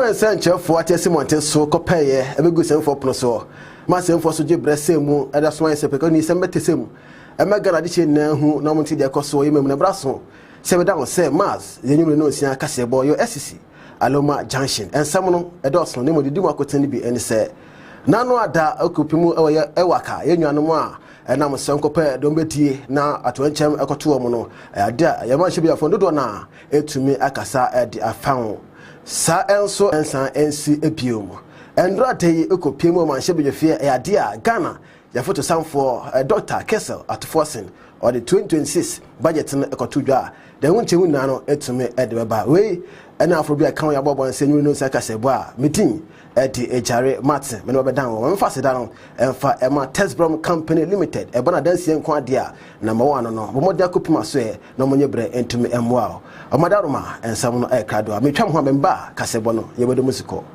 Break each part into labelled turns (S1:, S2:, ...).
S1: One century for what Simonte so copay, a big good for Proso. Massam for Suji Bressemu, and that's why I said, because he's a metism. A Magadician who no monte de Cosso, you may brasso. Seven down, say Maz, the new no Sia Cassebo, your SEC, Aloma Junction, and someone a dozen, name of the Duma could be and say, Nano ada okupimu ewaka, yenuanoma, and I'm a sonkope, don't be now at one chem ecotuomono, a dear, Yaman should be a fondudo na, to me akasa at the afang. Sa enso ensan ensi epium. And rate okupimu man should be a fear, a dear Ghana, your photo sound for Dr. Kessel at Forcing, or the 2026 budget in Ecotuja. They won't you nano to me at the way, and now for be a county above and send you no Sakaseboa meeting at the HRA Martin, Menoba down, one faster down, and for Emma Tesbrom Company Limited, a Bonadensian Quadia, number one or no, more Jacopima say, no money bread into me and wow. A Madaruma and some aircrado, I may come home and bar, Casebono, you were the musical.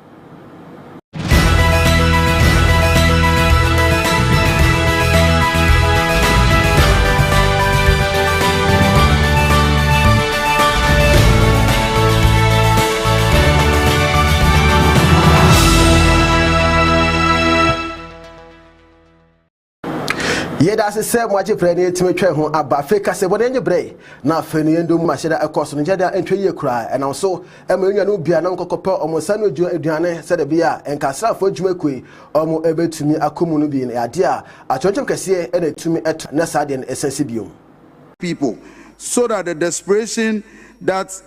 S1: Ye da se se mo age pre ne timi twa ho aba fe ka se bode nye bre na fe ne ndo mu mahye da ekoso no jeda entwe ye kura e na so e ma nwa no bia na nkokope omo sa no aduane se da bia enka srafo adwuma koi omo ebetumi akomu no bi na ade a achonchom kase e na tumi et na sa de essence biom
S2: people so that the desperation does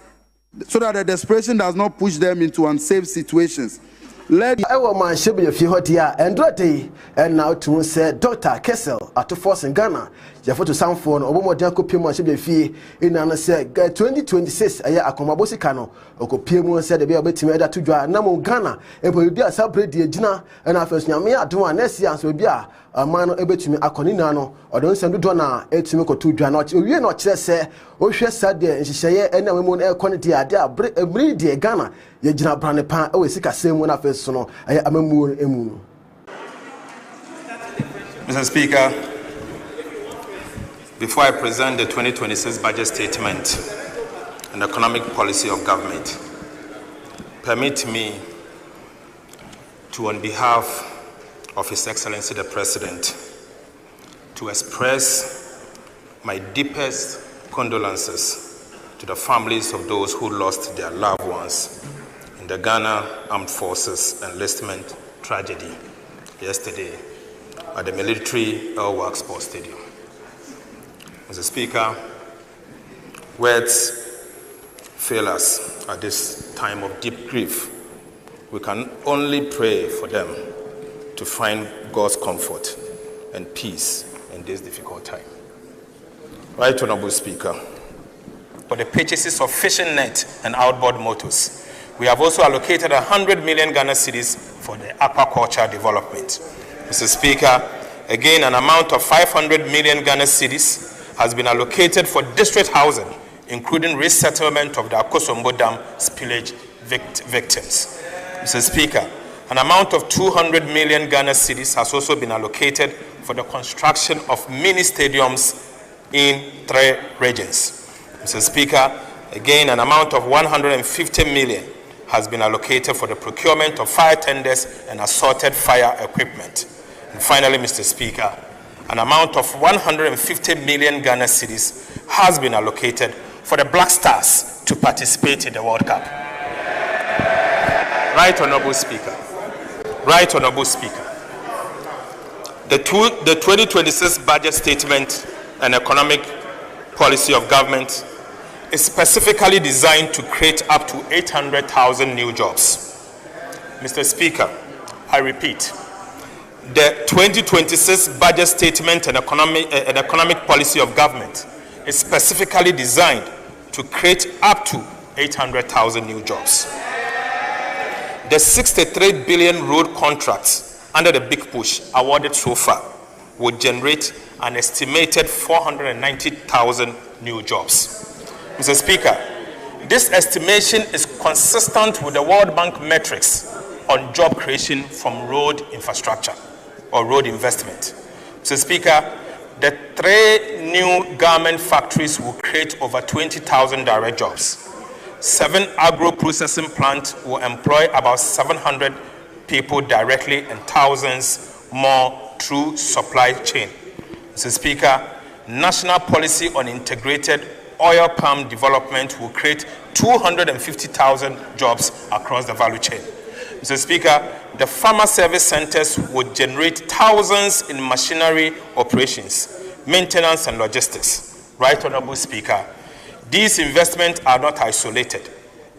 S2: not push them into unsafe situations. Let
S1: our man should be a few hot year and dirty, and now to say Dr. Kessel at Force in Ghana. Your photo sound phone or more Jacopium should be fee in an say 2026 a year a comabosicano or Copium said the baby to me that to draw Namo Ghana and will be a celebrate the Gina and after Yamia do an essence will be a man able to me a coninano or don't send to Donna to me to draw not you not say or she said there and she say and we won't air quantity a breed dear Ghana. Ye Gina brand pan always sick a same one after sono I am a moon emu.
S3: Mr. Speaker, before I present the 2026 budget statement and economic policy of government, permit me to, on behalf of His Excellency the President, to express my deepest condolences to the families of those who lost their loved ones in the Ghana Armed Forces enlistment tragedy yesterday at the military Airwork Sports Stadium. Mr. Speaker, words fail us at this time of deep grief. We can only pray for them to find God's comfort and peace in this difficult time. Right Honorable Speaker, for the purchases of fishing net and outboard motors, we have also allocated 100 million Ghana cedis for the aquaculture development. Mr. Speaker, again an amount of 500 million Ghana cedis has been allocated for district housing, including resettlement of the Akosombo Dam spillage victims. Mr. Speaker, an amount of 200 million Ghana cedis has also been allocated for the construction of mini stadiums in 3 regions. Mr. Speaker, again an amount of 150 million has been allocated for the procurement of fire tenders and assorted fire equipment. And finally, Mr. Speaker, an amount of 150 million Ghana cedis has been allocated for the Black Stars to participate in the World Cup. Right Honorable Speaker. Right Honorable Speaker. The 2026 budget statement and economic policy of government is specifically designed to create up to 800,000 new jobs. Mr. Speaker, I repeat, the 2026 budget statement and economic policy of government is specifically designed to create up to 800,000 new jobs. The 63 billion road contracts under the Big Push awarded so far would generate an estimated 490,000 new jobs. Mr. Speaker, this estimation is consistent with the World Bank metrics on job creation from road infrastructure or road investment. Mr. Speaker, the 3 new garment factories will create over 20,000 direct jobs. 7 agro-processing plants will employ about 700 people directly and thousands more through supply chain. Mr. Speaker, national policy on integrated oil palm development will create 250,000 jobs across the value chain. Mr. Speaker, the farmer service centers would generate thousands in machinery operations, maintenance and logistics. Right Honorable Speaker, these investments are not isolated.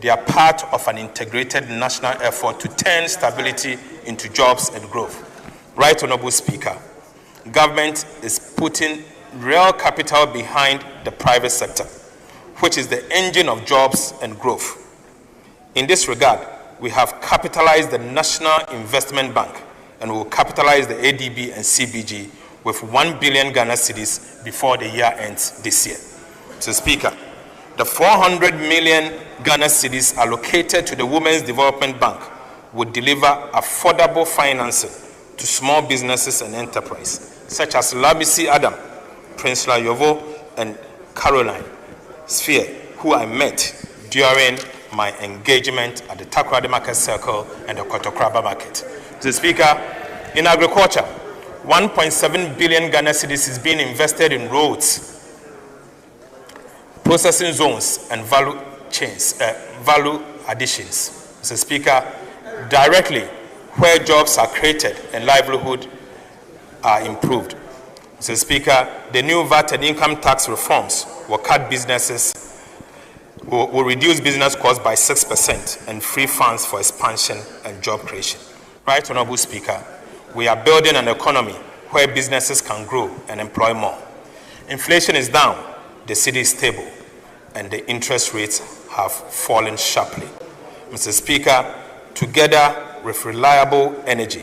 S3: They are part of an integrated national effort to turn stability into jobs and growth. Right Honorable Speaker, government is putting real capital behind the private sector, which is the engine of jobs and growth. In this regard, we have capitalized the National Investment Bank and will capitalize the ADB and CBG with 1 billion Ghana cedis before the year ends this year. Mr. Speaker, the 400 million Ghana cedis allocated to the Women's Development Bank would deliver affordable financing to small businesses and enterprise, such as Labisi Adam, Prince Layovo, and Caroline Sphere, who I met during my engagement at the Takoradi Market Circle and the Kotokraba Market. Mr. Speaker, in agriculture, 1.7 billion Ghana cedis is being invested in roads, processing zones, and value chains, value additions. Mr. Speaker, directly where jobs are created and livelihood are improved. Mr. Speaker, the new VAT and income tax reforms will cut businesses, will reduce business costs by 6% and free funds for expansion and job creation. Right Honorable Speaker, we are building an economy where businesses can grow and employ more. Inflation is down, the city is stable, and the interest rates have fallen sharply. Mr. Speaker, together with reliable energy,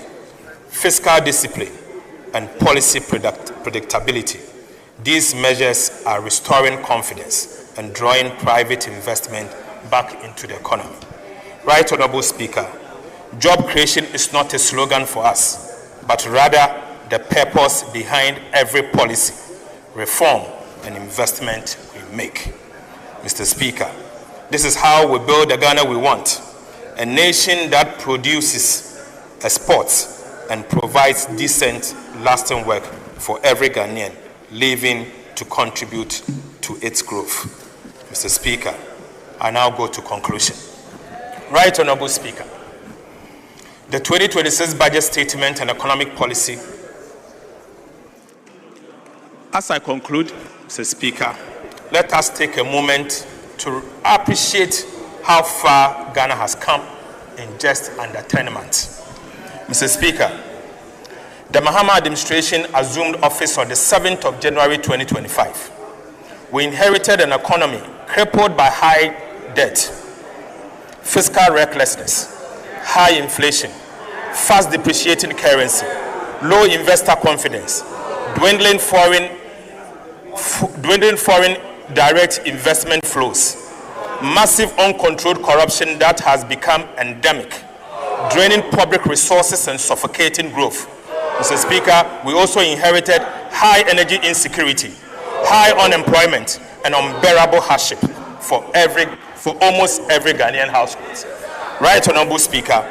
S3: fiscal discipline, and policy predictability, these measures are restoring confidence and drawing private investment back into the economy. Right Honorable Speaker, job creation is not a slogan for us, but rather the purpose behind every policy, reform, and investment we make. Mr. Speaker, this is how we build the Ghana we want, a nation that produces, exports, and provides decent, lasting work for every Ghanaian living to contribute to its growth. Mr. Speaker, I now go to conclusion. Right Honorable Speaker, the 2026 budget statement and economic policy. As I conclude, Mr. Speaker, let us take a moment to appreciate how far Ghana has come in just under 10 months. Mr. Speaker, the Mahama administration assumed office on the 7th of January 2025. We inherited an economy crippled by high debt, fiscal recklessness, high inflation, fast depreciating currency, low investor confidence, dwindling foreign direct investment flows, massive uncontrolled corruption that has become endemic, draining public resources and suffocating growth. Mr. Speaker, we also inherited high energy insecurity, high unemployment, and unbearable hardship for almost every Ghanaian household. Right Honorable Speaker,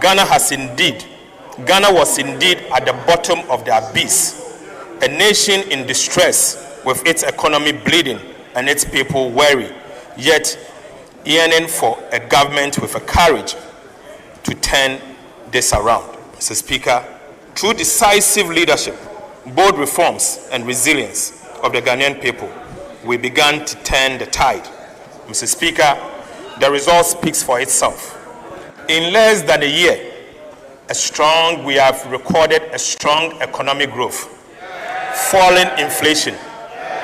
S3: Ghana was indeed at the bottom of the abyss, a nation in distress with its economy bleeding and its people weary, yet yearning for a government with a courage to turn this around. Mr. Speaker, through decisive leadership, bold reforms, and resilience of the Ghanaian people, we began to turn the tide. Mr. Speaker, the result speaks for itself. In less than a year, we have recorded a strong economic growth, falling inflation,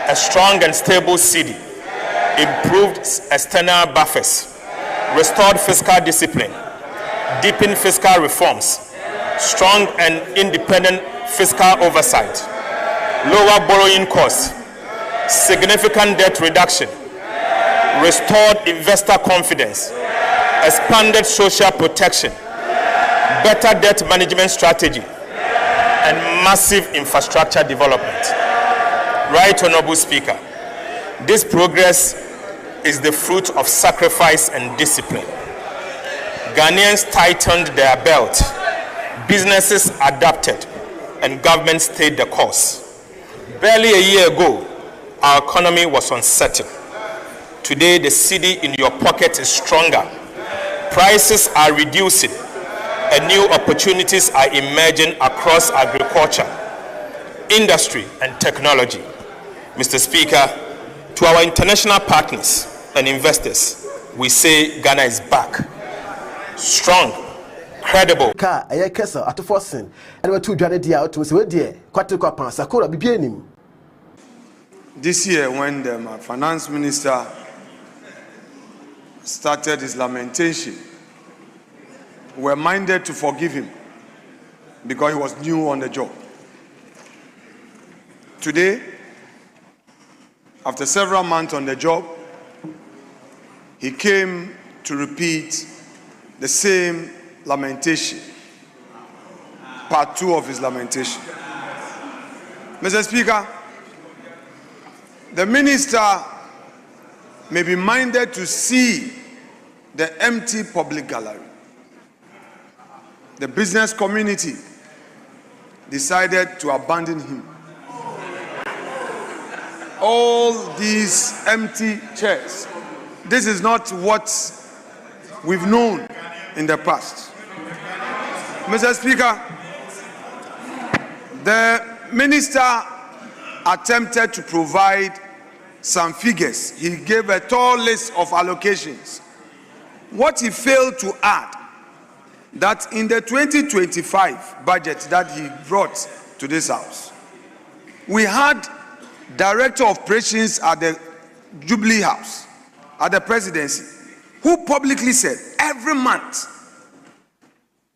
S3: a strong and stable cedi, improved external buffers, restored fiscal discipline, deepened fiscal reforms, strong and independent fiscal oversight, lower borrowing costs, significant debt reduction, restored investor confidence, expanded social protection, better debt management strategy, and massive infrastructure development. Right Honorable Speaker, this progress is the fruit of sacrifice and discipline. Ghanaians tightened their belt, businesses adapted, and government stayed the course. Barely a year ago, our economy was uncertain. Today, the cedi in your pocket is stronger. Prices are reducing, and new opportunities are emerging across agriculture, industry, and technology. Mr. Speaker, to our international partners and investors, we say Ghana is back. Strong, credible.
S2: This year, when the finance minister started his lamentation, we were minded to forgive him because he was new on the job. Today, after several months on the job, he came to repeat the same lamentation, part 2 of his lamentation. Mr. Speaker, the minister may be minded to see the empty public gallery. The business community decided to abandon him. All these empty chairs, this is not what we've known in the past. Mr. Speaker, the minister attempted to provide some figures. He gave a tall list of allocations. What he failed to add, that in the 2025 budget that he brought to this house, we had Director of Operations at the Jubilee House, at the presidency, who publicly said every month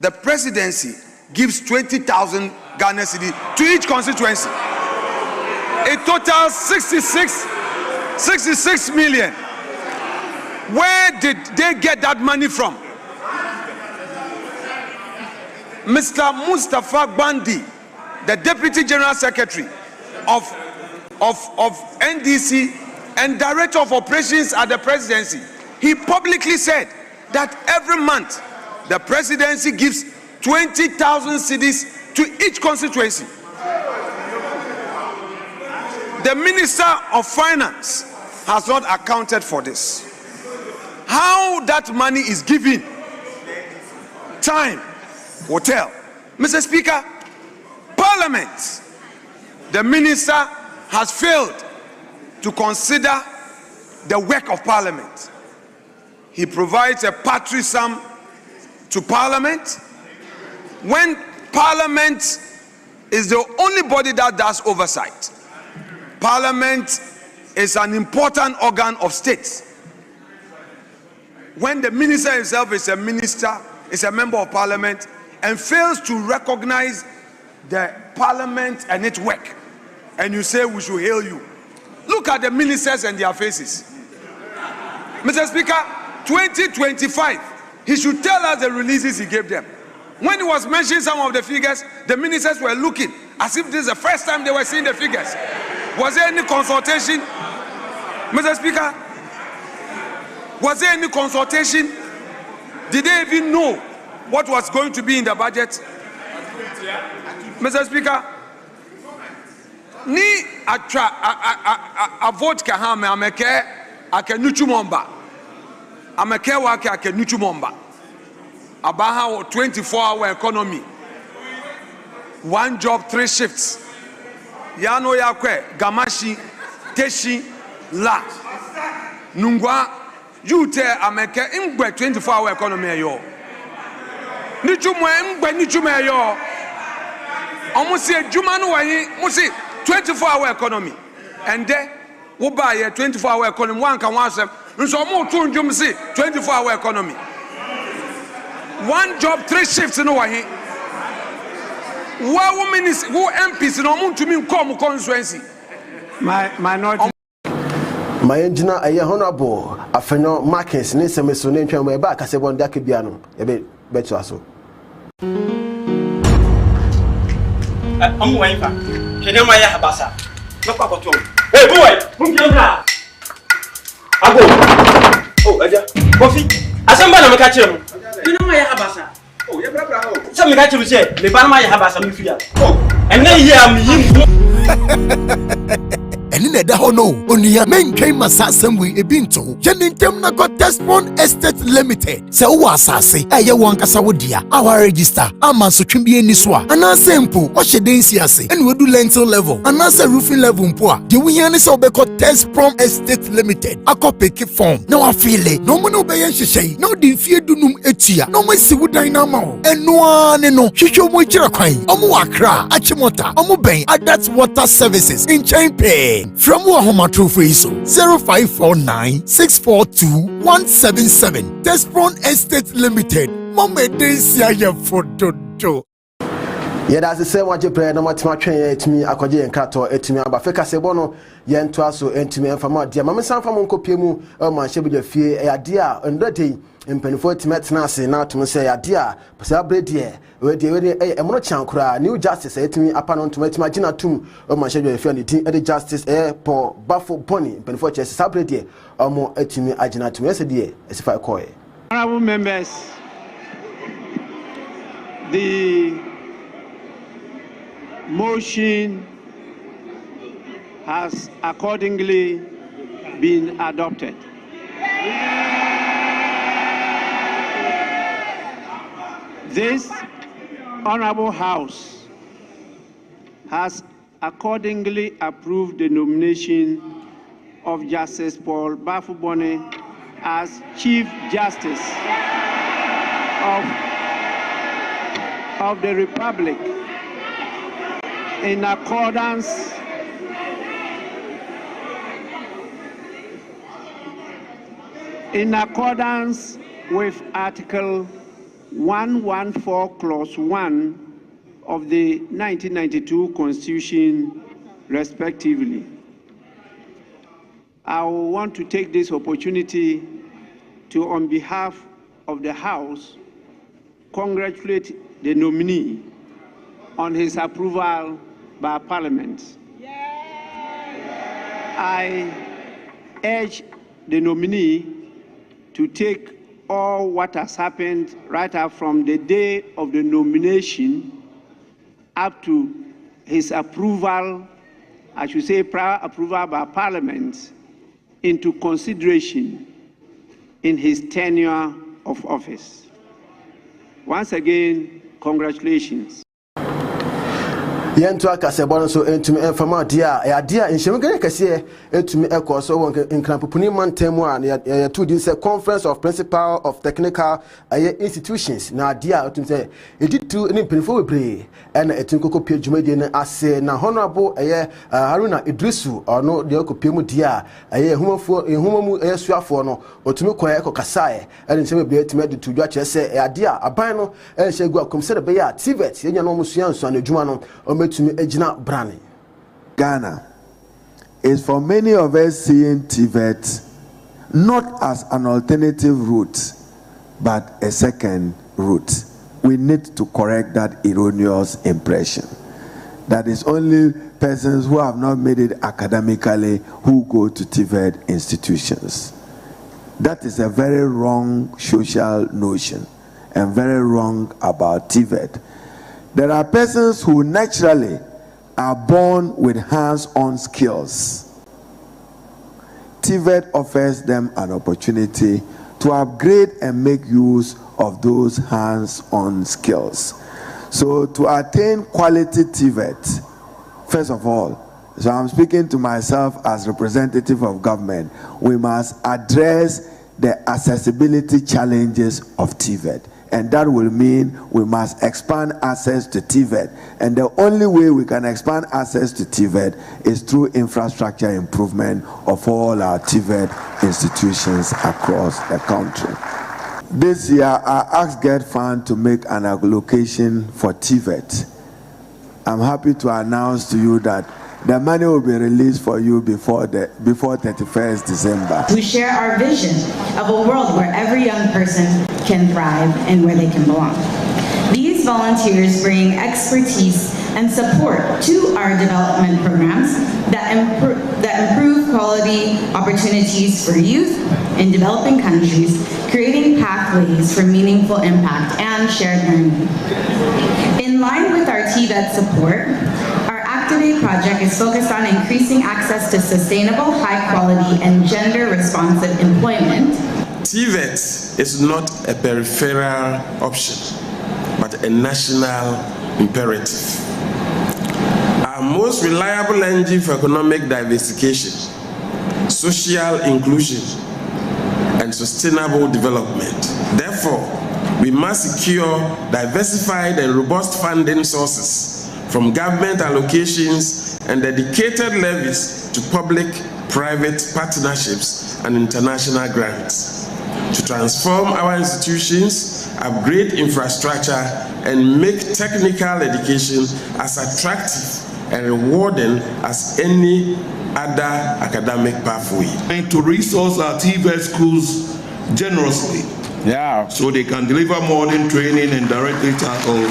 S2: the presidency gives 20,000 Ghana cedi to each constituency. It totals 66 million. Where did they get that money from? Mr. Mustafa Bandi, the Deputy General Secretary of NDC and Director of Operations at the presidency, he publicly said that every month the presidency gives 20,000 cedis to each constituency. The Minister of Finance has not accounted for this. How that money is given, time will tell. Mr. Speaker, Parliament, the minister has failed to consider the work of Parliament. He provides a paltry sum to Parliament when Parliament is the only body that does oversight. Parliament is an important organ of state. When the minister himself is a minister, is a member of Parliament, and fails to recognize the Parliament and its work, and you say we should hail you. Look at the ministers and their faces. Mr. Speaker, 2025, he should tell us the releases he gave them. When he was mentioning some of the figures, the ministers were looking as if this is the first time they were seeing the figures. Was there any consultation? Mr. Speaker, was there any consultation? Did they even know what was going to be in the budget? Mr. Speaker, ni a vote kahame ameke akenuchumomba ameke wake akenuchumomba abaha 24-hour economy, 1 job 3 shifts yano yakwe gamashi teshi la nungwa yute ameke ingwe 24-hour economy yo nichumwe ingwe nichumwe yo almost a jumanu wayi musi 24-hour economy, and then we buy a 24-hour economy. One can watch them. So more 24-hour economy. 1 job 3 shifts in Hawaii. Why women is who MPs no to me come constituency.
S1: My engineer a honorable afeno Markins ne semeso ne ntwa mo e ba ka se bon da ke bia no e be beto aso.
S4: I'm going back. Can you my habasa? No papa to. Hey boy, who came here? Ago. Oh, Aja. Coffee. Asamba na meka kire mu. You know my habasa. Oh, ye bra oh. So meka kire mu say, me ba na my habasa mu fia. Oh, enne ye am yin.
S5: And in the hono, only a main came as we a binto. Jeninkem na got Desmond Estate Limited. So was I say, I want Casawodia, our register, a man so can be any swa. And I simple, what she didn't see us, and we do lentil level, and as a roofing level poor. The winner so be called Desmond Estate Limited. A copy form. No, I feel it. No man obey she no the fear do num etia. No one see what dynamo. And no one no. She show me Chirakwai. Omu Accra, Achimota, Omu Bain, Adats Water Services in Chain Pay. From Wahoma True Freezo 0549 642 177. Desmond Estate Limited. Mama Desia ya fododo.
S1: Yeah, that's the same what you pray. No more train to me. Akwaje enkrato etimi aba feka sebono ye nto aso entimi enfama dia mama sanfa mo nkopiemu ma hye be fie ya dia ndodei mpanifo timetena ase na atum se ya dia pasa brede we emono chankura new justice etimi apa no ntomatimi agina tum ma hye be fie ne din e justice po bafo boni mpanifo che sa brede omo etimi agina tum ese die esifa koe.
S6: Honorable members, the motion has accordingly been adopted. This Honorable House has accordingly approved the nomination of Justice Paul Bafubone as Chief Justice of the Republic in accordance with Article 114 Clause 1 of the 1992 Constitution, respectively. I want to take this opportunity to, on behalf of the House, congratulate the nominee on his approval by Parliament. I urge the nominee to take all what has happened right up from the day of the nomination up to his approval, I should say prior approval by Parliament, into consideration in his tenure of office. Once again, congratulations.
S1: Yentu akasebon so entumi enfama dia ya dia enhyemgere kase entumi ekoso won nkranpopuni mantemu a ya to din say Conference of Principal of Technical Institutions na dia otum say editu ni penfo webre na etin kokopie dwumadie na ase na honorable Haruna Idrisu ono de okopie mu dia humamu suafo no otumi koye kokasae na nhyem bebre etimi editu dwa kire say ya dia aban no enhyegu akomse be ya TVET yenya no musua nso na dwuma no
S7: Ghana is for many of us seeing TVET not as an alternative route, but a second route. We need to correct that erroneous impression. That is only persons who have not made it academically who go to TVET institutions. That is a very wrong social notion and very wrong about TVET. There are persons who naturally are born with hands-on skills. TVET offers them an opportunity to upgrade and make use of those hands-on skills. So to attain quality TVET, first of all, so I'm speaking to myself as representative of government, we must address the accessibility challenges of TVET. And that will mean we must expand access to TVET. And the only way we can expand access to TVET is through infrastructure improvement of all our TVET institutions across the country. This year, I asked GET Fund to make an allocation for TVET. I'm happy to announce to you that the money will be released for you before 31st December.
S8: We share our vision of a world where every young person can thrive and where they can belong. These volunteers bring expertise and support to our development programs that improve quality opportunities for youth in developing countries, creating pathways for meaningful impact and shared learning. In line with our TVET support, our Activate project is focused on increasing access to sustainable, high-quality, and gender-responsive employment.
S9: TVET is not a peripheral option, but a national imperative. Our most reliable engine for economic diversification, social inclusion, and sustainable development. Therefore, we must secure diversified and robust funding sources from government allocations and dedicated levies to public-private partnerships and international grants to transform our institutions, upgrade infrastructure, and make technical education as attractive and rewarding as any other academic pathway.
S10: And to resource our TVET schools generously, so they can deliver modern training and directly tackle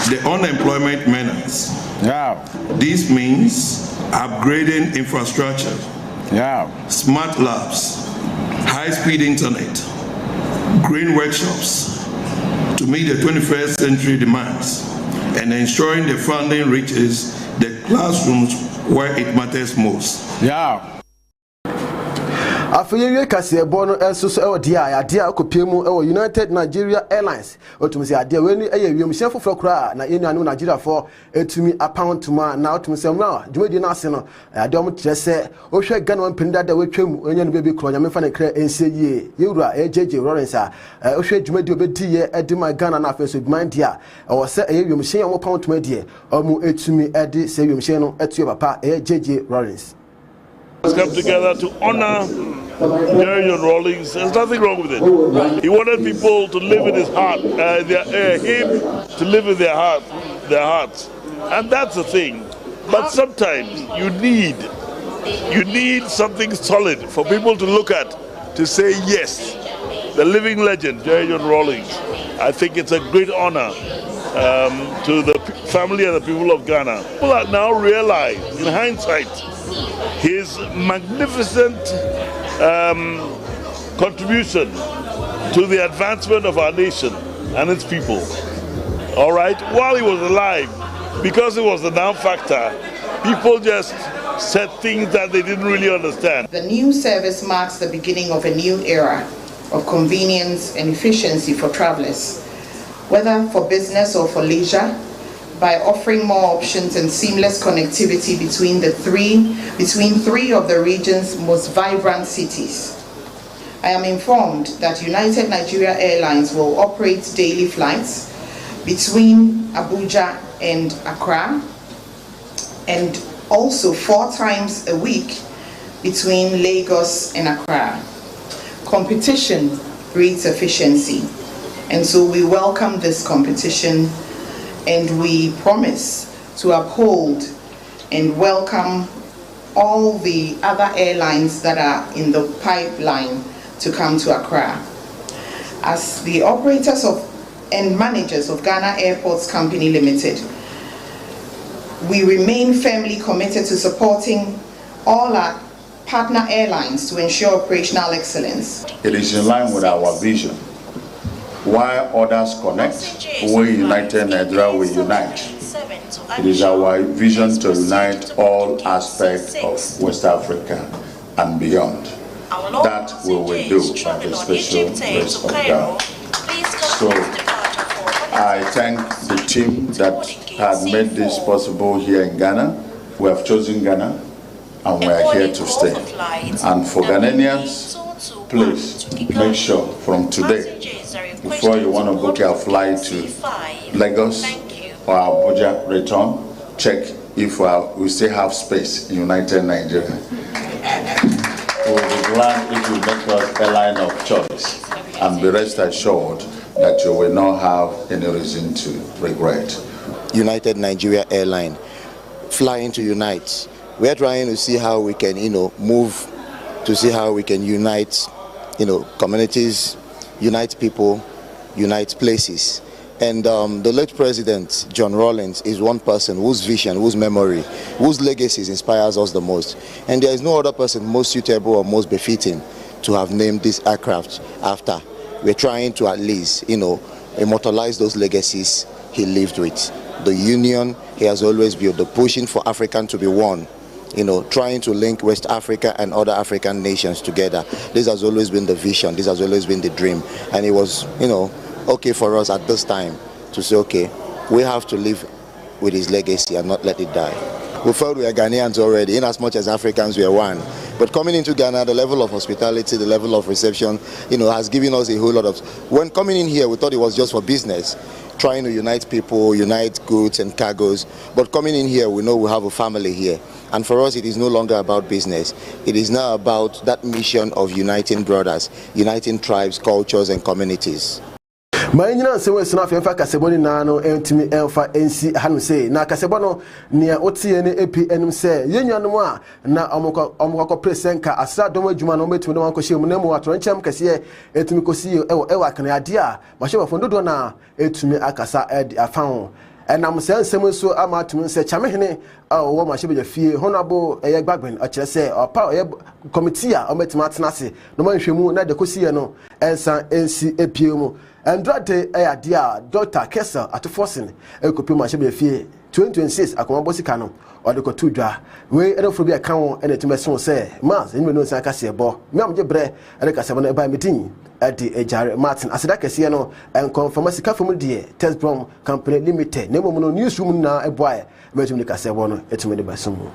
S10: the unemployment menace. This means upgrading infrastructure, smart labs, high-speed internet, green workshops to meet the 21st century demands, and ensuring the funding reaches the classrooms where it matters most.
S1: Afeye kase bono enso so e dia akopiem e United Nigeria Airlines otumi se ade we ni eyewiem hye foforo kra na enuanu Nigeria for etumi apountuma na otumi se mra dwedi na ase no ade om kire se ohwe Ghana wampinda da wetwam onye no bebi kro nyame fa na kra ense yie yewura JJ Lawrence ohwe dwumadi obedi ye edima Ghana na afa so demand dia o se eyewiem hye om apountuma die omu etumi ede se eyewiem hye no etuye papa JJ Lawrence
S11: has come together to honor Jerry Rawlings. There's nothing wrong with it. He wanted people to live in his heart, him to live in their hearts, and that's the thing. But sometimes you need something solid for people to look at to say yes. The living legend, Jerry Rawlings. I think it's a great honor to the family and the people of Ghana. People are now realize, in hindsight, his magnificent contribution to the advancement of our nation and its people. All right, while he was alive, because it was the now factor, people just said things that they didn't really understand.
S12: The new service marks the beginning of a new era of convenience and efficiency for travelers, whether for business or for leisure, by offering more options and seamless connectivity between three of the region's most vibrant cities. I am informed that United Nigeria Airlines will operate daily flights between Abuja and Accra, and also 4 times a week between Lagos and Accra. Competition breeds efficiency, and so we welcome this competition, and we promise to uphold and welcome all the other airlines that are in the pipeline to come to Accra. As the operators and managers of Ghana Airports Company Limited, we remain firmly committed to supporting all our partner airlines to ensure operational excellence.
S13: It is in line with our vision. While others connect, we United Nigeria will unite. It is our vision to unite all aspects of West Africa and beyond. That we will do by the special grace of God. So I thank the team that had made this possible here in Ghana. We have chosen Ghana and we are here to stay. And for Ghanaians, please make sure from today, before you want to book your flight to Lagos or Abuja return, check if we still have space in United Nigeria. We will be glad if you make us airline of choice, and be rest assured that you will not have any reason to regret.
S14: United Nigeria Airline, flying to unite. We're trying to see how we can, move to see how we can unite, communities, unite people, unite places. And the late president, John Rawlings, is one person whose vision, whose memory, whose legacies inspires us the most. And there is no other person most suitable or most befitting to have named this aircraft after. We're trying to at least, immortalize those legacies he lived with. The union he has always built, the pushing for African to be one, trying to link West Africa and other African nations together. This has always been the vision, this has always been the dream. And it was, okay for us at this time to say, okay, we have to live with his legacy and not let it die. We felt we are Ghanaians already, in as much as Africans we are one. But coming into Ghana, the level of hospitality, the level of reception, has given us a whole lot of... When coming in here, we thought it was just for business, trying to unite people, unite goods and cargoes. But coming in here, we know we have a family here. And for us, it is no longer about business. It is now about that mission of uniting brothers, uniting tribes, cultures, and communities.
S1: Mayina se we suna fa kaseboni na no entimi emfa ensi hanu se na kasebono nia otie ne epi enum se yenwanom a na omukọ presenka asra dom adwuma no metumi no wankohye mu na mu atoro nchem kase etumi kosi ewa kana ade a mahye fondo na etumi akasa afan enam se nsem so ama atumi se chamehene wo mahye be fie honabo gbagben a kire se opa committee a ometumi atenase no manhwemu na de kosi no ensa ensi epie mu Andrade dia Dr. Kessel at Forcing Ekopi Mashabe Fie 2026 akomabo sika no ode ko tudwa we erefo bi aka won ene timeso se Maz Evening no saka se bo me amje bre ere ka se bo na ba medin ade ejare Martin aseda kese no en confirm sika fom de Test Brom Company Limited na momo no newsroom na eboa me tumi ka se bo no etumi de baso mu